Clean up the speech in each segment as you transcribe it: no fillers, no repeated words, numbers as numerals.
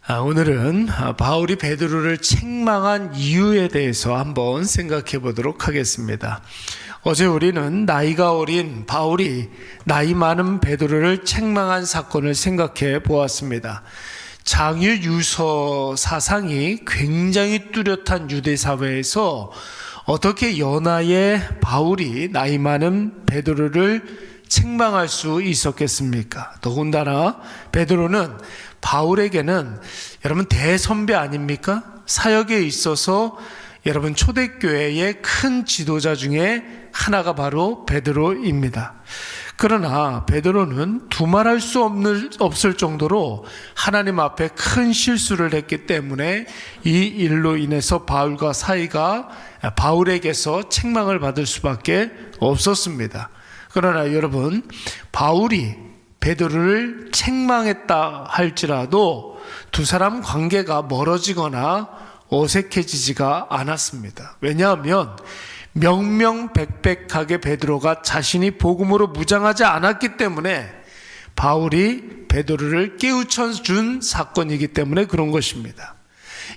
오늘은 바울이 베드로를 책망한 이유에 대해서 한번 생각해 보도록 하겠습니다. 어제 우리는 나이가 어린 바울이 나이 많은 베드로를 책망한 사건을 생각해 보았습니다. 장유 유서 사상이 굉장히 뚜렷한 유대 사회에서 어떻게 연하의 바울이 나이 많은 베드로를 책망할 수 있었겠습니까? 더군다나 베드로는 바울에게는 여러분 대선배 아닙니까? 사역에 있어서 여러분 초대교회의 큰 지도자 중에 하나가 바로 베드로입니다. 그러나 베드로는 두말할 수 없을 정도로 하나님 앞에 큰 실수를 했기 때문에 이 일로 인해서 바울과 사이가 바울에게서 책망을 받을 수밖에 없었습니다. 그러나 여러분, 바울이 베드로를 책망했다 할지라도 두 사람 관계가 멀어지거나 어색해지지가 않았습니다. 왜냐하면 명명백백하게 베드로가 자신이 복음으로 무장하지 않았기 때문에 바울이 베드로를 깨우쳐준 사건이기 때문에 그런 것입니다.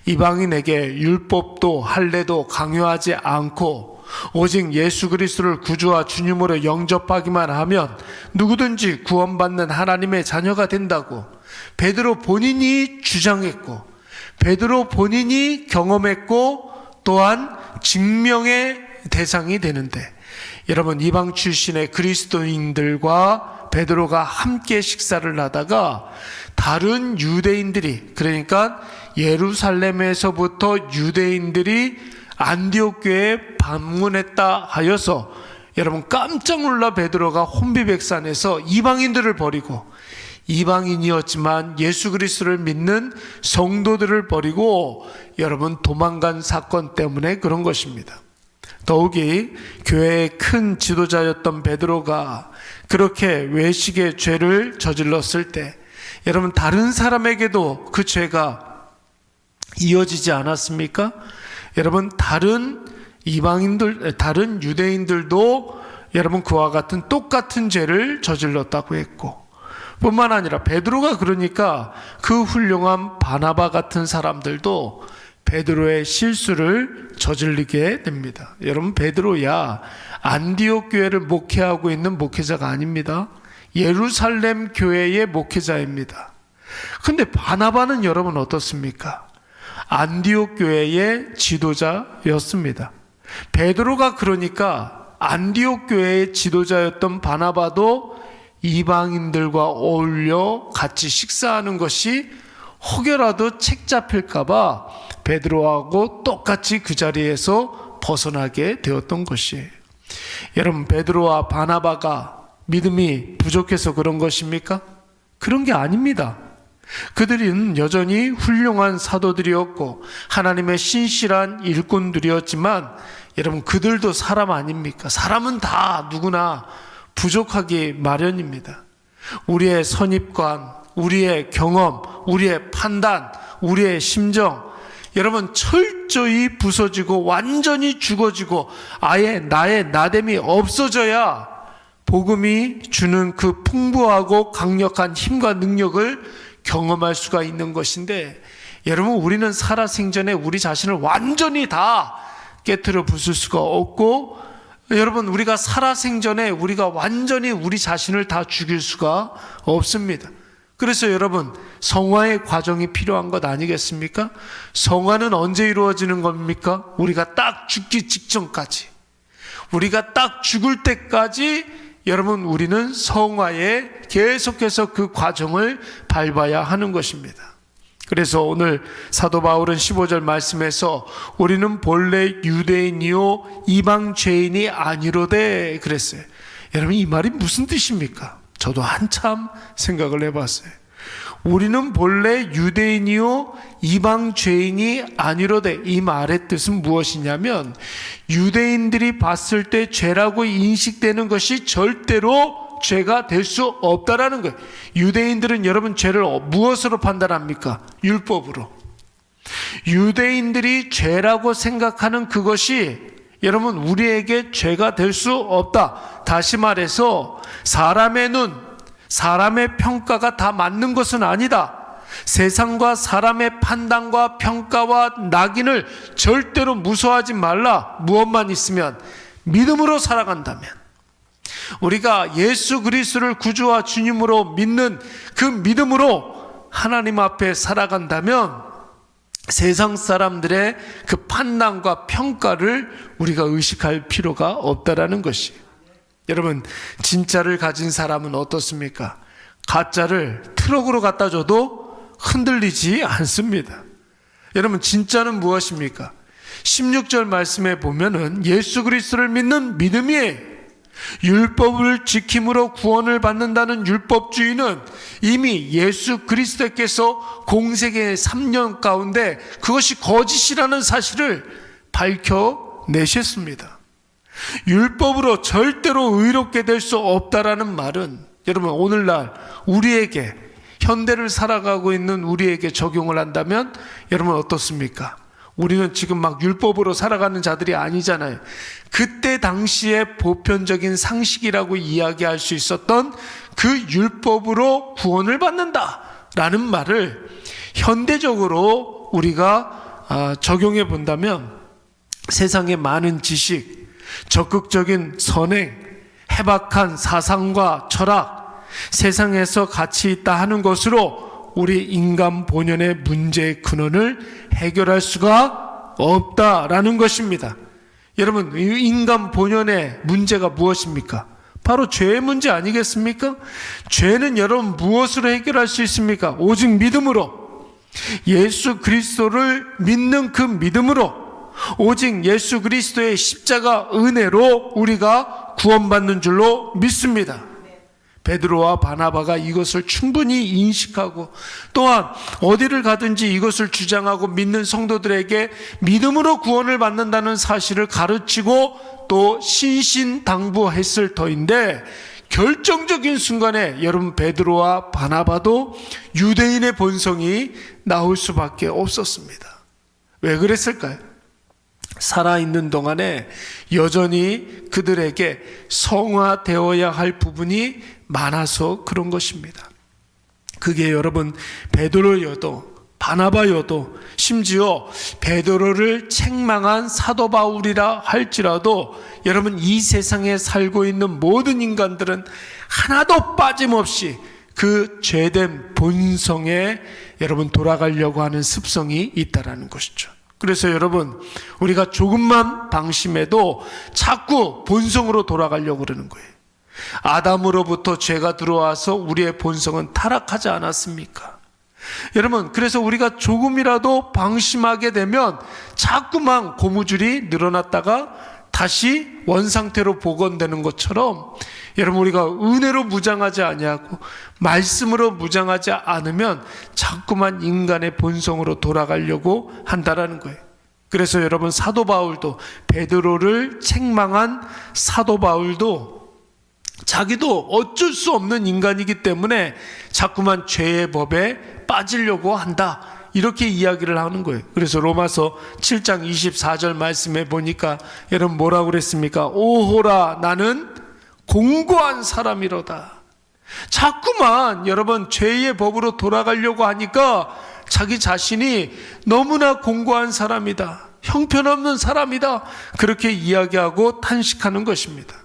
이방인에게 율법도 할례도 강요하지 않고 오직 예수 그리스도를 구주와 주님으로 영접하기만 하면 누구든지 구원받는 하나님의 자녀가 된다고 베드로 본인이 주장했고, 베드로 본인이 경험했고, 또한 증명의 대상이 되는데, 여러분, 이방 출신의 그리스도인들과 베드로가 함께 식사를 하다가 다른 유대인들이, 그러니까 예루살렘에서부터 유대인들이 안디옥 교회에 방문했다 하여서 여러분 깜짝 놀라 베드로가 혼비백산해서 이방인들을 버리고, 이방인이었지만 예수 그리스도를 믿는 성도들을 버리고 여러분 도망간 사건 때문에 그런 것입니다. 더욱이 교회의 큰 지도자였던 베드로가 그렇게 외식의 죄를 저질렀을 때 여러분 다른 사람에게도 그 죄가 이어지지 않았습니까? 여러분 다른 이방인들, 다른 유대인들도 여러분 그와 같은 똑같은 죄를 저질렀다고 했고, 뿐만 아니라 베드로가 그러니까 그 훌륭한 바나바 같은 사람들도 베드로의 실수를 저질리게 됩니다. 여러분 베드로야 안디옥 교회를 목회하고 있는 목회자가 아닙니다. 예루살렘 교회의 목회자입니다. 근데 바나바는 여러분 어떻습니까? 안디옥 교회의 지도자였습니다. 베드로가 그러니까 안디옥 교회의 지도자였던 바나바도 이방인들과 어울려 같이 식사하는 것이 혹여라도 책 잡힐까봐 베드로하고 똑같이 그 자리에서 벗어나게 되었던 것이에요. 여러분, 베드로와 바나바가 믿음이 부족해서 그런 것입니까? 그런 게 아닙니다. 그들은 여전히 훌륭한 사도들이었고 하나님의 신실한 일꾼들이었지만 여러분 그들도 사람 아닙니까? 사람은 다 누구나 부족하기 마련입니다. 우리의 선입관, 우리의 경험, 우리의 판단, 우리의 심정, 여러분 철저히 부서지고 완전히 죽어지고 아예 나의 나됨이 없어져야 복음이 주는 그 풍부하고 강력한 힘과 능력을 경험할 수가 있는 것인데, 여러분 우리는 살아생전에 우리 자신을 완전히 다 깨트려 부술 수가 없고, 여러분 우리가 살아생전에 우리가 완전히 우리 자신을 다 죽일 수가 없습니다. 그래서 여러분 성화의 과정이 필요한 것 아니겠습니까? 성화는 언제 이루어지는 겁니까? 우리가 딱 죽기 직전까지, 우리가 딱 죽을 때까지 여러분 우리는 성화에 계속해서 그 과정을 밟아야 하는 것입니다. 그래서 오늘 사도 바울은 15절 말씀에서 우리는 본래 유대인이요 이방 죄인이 아니로되 그랬어요. 여러분 이 말이 무슨 뜻입니까? 저도 한참 생각을 해봤어요. 우리는 본래 유대인이요 이방 죄인이 아니로되, 이 말의 뜻은 무엇이냐면 유대인들이 봤을 때 죄라고 인식되는 것이 절대로 죄가 될 수 없다라는 거예요. 유대인들은 여러분 죄를 무엇으로 판단합니까? 율법으로. 유대인들이 죄라고 생각하는 그것이 여러분 우리에게 죄가 될 수 없다. 다시 말해서 사람의 눈, 사람의 평가가 다 맞는 것은 아니다. 세상과 사람의 판단과 평가와 낙인을 절대로 무서워하지 말라. 무엇만 있으면 믿음으로 살아간다면, 우리가 예수 그리스도를 구주와 주님으로 믿는 그 믿음으로 하나님 앞에 살아간다면 세상 사람들의 그 판단과 평가를 우리가 의식할 필요가 없다라는 것이. 여러분, 진짜를 가진 사람은 어떻습니까? 가짜를 트럭으로 갖다 줘도 흔들리지 않습니다. 여러분, 진짜는 무엇입니까? 16절 말씀에 보면은 예수 그리스도를 믿는 믿음이에요. 율법을 지킴으로 구원을 받는다는 율법주의는 이미 예수 그리스도께서 공생의 3년 가운데 그것이 거짓이라는 사실을 밝혀내셨습니다. 율법으로 절대로 의롭게 될 수 없다라는 말은, 여러분, 오늘날 우리에게, 현대를 살아가고 있는 우리에게 적용을 한다면 여러분 어떻습니까? 우리는 지금 막 율법으로 살아가는 자들이 아니잖아요. 그때 당시에 보편적인 상식이라고 이야기할 수 있었던 그 율법으로 구원을 받는다라는 말을 현대적으로 우리가 적용해 본다면 세상의 많은 지식, 적극적인 선행, 해박한 사상과 철학, 세상에서 가치 있다 하는 것으로 우리 인간 본연의 문제의 근원을 해결할 수가 없다라는 것입니다. 여러분, 인간 본연의 문제가 무엇입니까? 바로 죄의 문제 아니겠습니까? 죄는 여러분 무엇으로 해결할 수 있습니까? 오직 믿음으로, 예수 그리스도를 믿는 그 믿음으로, 오직 예수 그리스도의 십자가 은혜로 우리가 구원받는 줄로 믿습니다. 베드로와 바나바가 이것을 충분히 인식하고 또한 어디를 가든지 이것을 주장하고 믿는 성도들에게 믿음으로 구원을 받는다는 사실을 가르치고 또 신신당부했을 터인데, 결정적인 순간에 여러분 베드로와 바나바도 유대인의 본성이 나올 수밖에 없었습니다. 왜 그랬을까요? 살아있는 동안에 여전히 그들에게 성화되어야 할 부분이 많아서 그런 것입니다. 그게 여러분 베드로여도 바나바여도 심지어 베드로를 책망한 사도 바울이라 할지라도 여러분 이 세상에 살고 있는 모든 인간들은 하나도 빠짐없이 그 죄된 본성에 여러분 돌아가려고 하는 습성이 있다라는 것이죠. 그래서 여러분, 우리가 조금만 방심해도 자꾸 본성으로 돌아가려고 그러는 거예요. 아담으로부터 죄가 들어와서 우리의 본성은 타락하지 않았습니까? 여러분, 그래서 우리가 조금이라도 방심하게 되면 자꾸만 고무줄이 늘어났다가 다시 원상태로 복원되는 것처럼, 여러분, 우리가 은혜로 무장하지 아니하고 말씀으로 무장하지 않으면 자꾸만 인간의 본성으로 돌아가려고 한다라는 거예요. 그래서 여러분, 사도 바울도, 베드로를 책망한 사도 바울도 자기도 어쩔 수 없는 인간이기 때문에 자꾸만 죄의 법에 빠지려고 한다, 이렇게 이야기를 하는 거예요. 그래서 로마서 7장 24절 말씀에 보니까 여러분 뭐라고 그랬습니까? 오호라, 나는 공고한 사람이로다. 자꾸만 여러분 죄의 법으로 돌아가려고 하니까 자기 자신이 너무나 공고한 사람이다, 형편없는 사람이다, 그렇게 이야기하고 탄식하는 것입니다.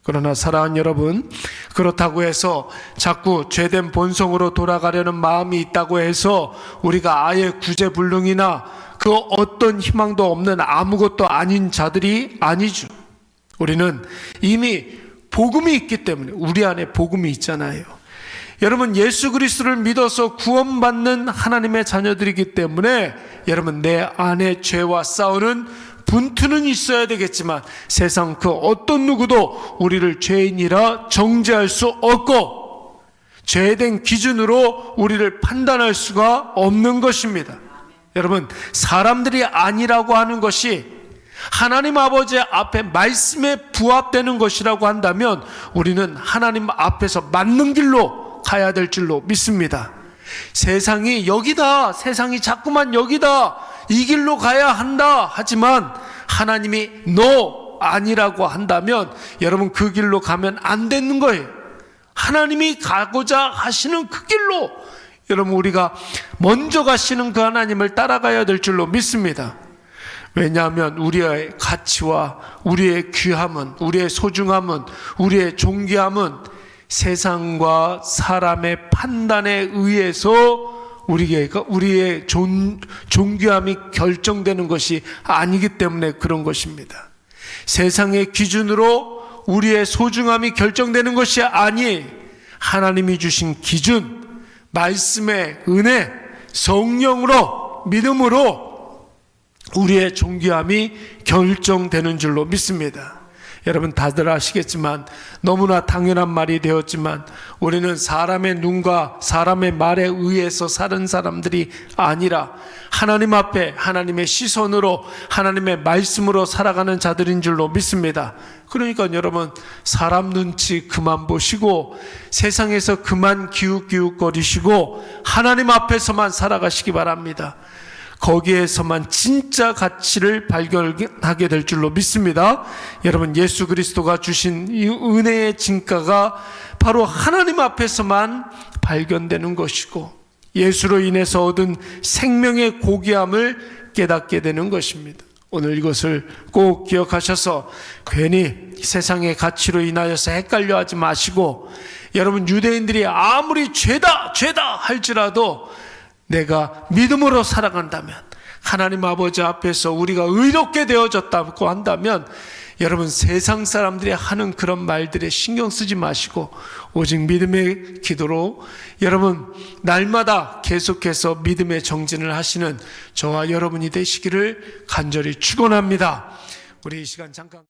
그러나 사랑하는 여러분, 그렇다고 해서 자꾸 죄된 본성으로 돌아가려는 마음이 있다고 해서 우리가 아예 구제불능이나 그 어떤 희망도 없는 아무것도 아닌 자들이 아니죠. 우리는 이미 복음이 있기 때문에, 우리 안에 복음이 있잖아요. 여러분, 예수 그리스도를 믿어서 구원받는 하나님의 자녀들이기 때문에 여러분, 내 안에 죄와 싸우는 분투는 있어야 되겠지만 세상 그 어떤 누구도 우리를 죄인이라 정죄할 수 없고 죄된 기준으로 우리를 판단할 수가 없는 것입니다. 여러분, 사람들이 아니라고 하는 것이 하나님 아버지 앞에 말씀에 부합되는 것이라고 한다면 우리는 하나님 앞에서 맞는 길로 가야 될 줄로 믿습니다. 세상이 여기다, 세상이 자꾸만 여기다, 이 길로 가야 한다 하지만 하나님이 너 아니라고 한다면 여러분 그 길로 가면 안 되는 거예요. 하나님이 가고자 하시는 그 길로 여러분 우리가 먼저 가시는 그 하나님을 따라가야 될 줄로 믿습니다. 왜냐하면 우리의 가치와 우리의 귀함은, 우리의 소중함은, 우리의 존귀함은 세상과 사람의 판단에 의해서 우리의 존귀함이 결정되는 것이 아니기 때문에 그런 것입니다. 세상의 기준으로 우리의 소중함이 결정되는 것이 아니, 하나님이 주신 기준, 말씀의 은혜, 성령으로, 믿음으로 우리의 존귀함이 결정되는 줄로 믿습니다. 여러분 다들 아시겠지만, 너무나 당연한 말이 되었지만, 우리는 사람의 눈과 사람의 말에 의해서 사는 사람들이 아니라 하나님 앞에 하나님의 시선으로, 하나님의 말씀으로 살아가는 자들인 줄로 믿습니다. 그러니까 여러분, 사람 눈치 그만 보시고 세상에서 그만 기웃기웃거리시고 하나님 앞에서만 살아가시기 바랍니다. 거기에서만 진짜 가치를 발견하게 될 줄로 믿습니다. 여러분, 예수 그리스도가 주신 이 은혜의 진가가 바로 하나님 앞에서만 발견되는 것이고, 예수로 인해서 얻은 생명의 고귀함을 깨닫게 되는 것입니다. 오늘 이것을 꼭 기억하셔서 괜히 세상의 가치로 인하여서 헷갈려 하지 마시고, 여러분, 유대인들이 아무리 죄다 할지라도 내가 믿음으로 살아간다면, 하나님 아버지 앞에서 우리가 의롭게 되어졌다고 한다면, 여러분, 세상 사람들이 하는 그런 말들에 신경 쓰지 마시고 오직 믿음의 기도로 여러분 날마다 계속해서 믿음의 정진을 하시는 저와 여러분이 되시기를 간절히 축원합니다. 우리 이 시간 잠깐